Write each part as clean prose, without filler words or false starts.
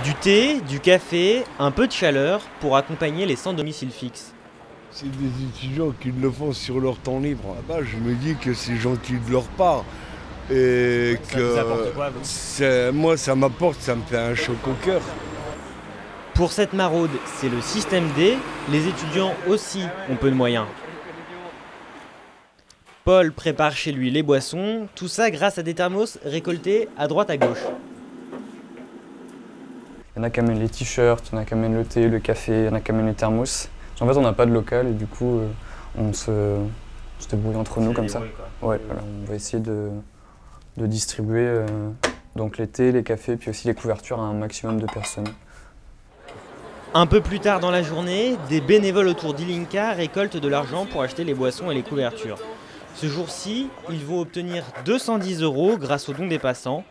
Du thé, du café, un peu de chaleur pour accompagner les sans domicile fixe. C'est des étudiants qui le font sur leur temps libre. Là-bas, je me dis que c'est gentil de leur part. Et Ça vous apporte quoi, vous ? moi, ça m'apporte, ça me fait un choc au cœur. Pour cette maraude, c'est le système D. Les étudiants aussi ont peu de moyens. Paul prépare chez lui les boissons, tout ça grâce à des thermos récoltés à droite à gauche. Il y en a qui amènent les t-shirts, il y en a qui amènent le thé, le café, il y en a qui amènent les thermos. En fait, on n'a pas de local et du coup, on se débrouille entre nous comme ça. Ouais, voilà. On va essayer de distribuer donc les thés, les cafés, puis aussi les couvertures à un maximum de personnes. Un peu plus tard dans la journée, des bénévoles autour d'Ilinka récoltent de l'argent pour acheter les boissons et les couvertures. Ce jour-ci, ils vont obtenir 210 € grâce aux dons des passants.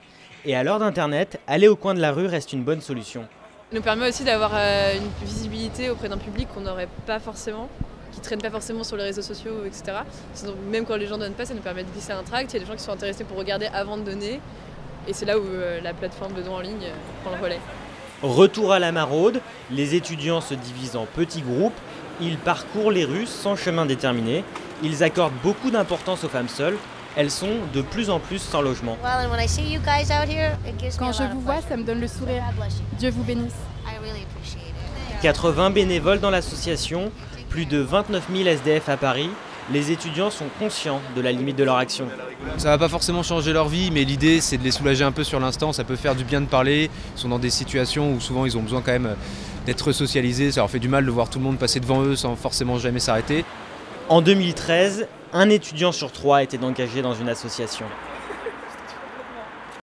Et à l'heure d'Internet, aller au coin de la rue reste une bonne solution. Ça nous permet aussi d'avoir une visibilité auprès d'un public qu'on n'aurait pas forcément, qui ne traîne pas forcément sur les réseaux sociaux, etc. Sinon, même quand les gens ne donnent pas, ça nous permet de glisser un tract. Il y a des gens qui sont intéressés pour regarder avant de donner. Et c'est là où la plateforme de dons en ligne prend le relais. Retour à la maraude, les étudiants se divisent en petits groupes. Ils parcourent les rues sans chemin déterminé. Ils accordent beaucoup d'importance aux femmes seules. Elles sont de plus en plus sans logement. Quand je vous vois, ça me donne le sourire. Dieu vous bénisse. 80 bénévoles dans l'association, plus de 29 000 SDF à Paris. Les étudiants sont conscients de la limite de leur action. Ça va pas forcément changer leur vie, mais l'idée c'est de les soulager un peu sur l'instant. Ça peut faire du bien de parler. Ils sont dans des situations où souvent ils ont besoin quand même d'être socialisés. Ça leur fait du mal de voir tout le monde passer devant eux sans forcément jamais s'arrêter. En 2013, un étudiant sur 3 était engagé dans une association.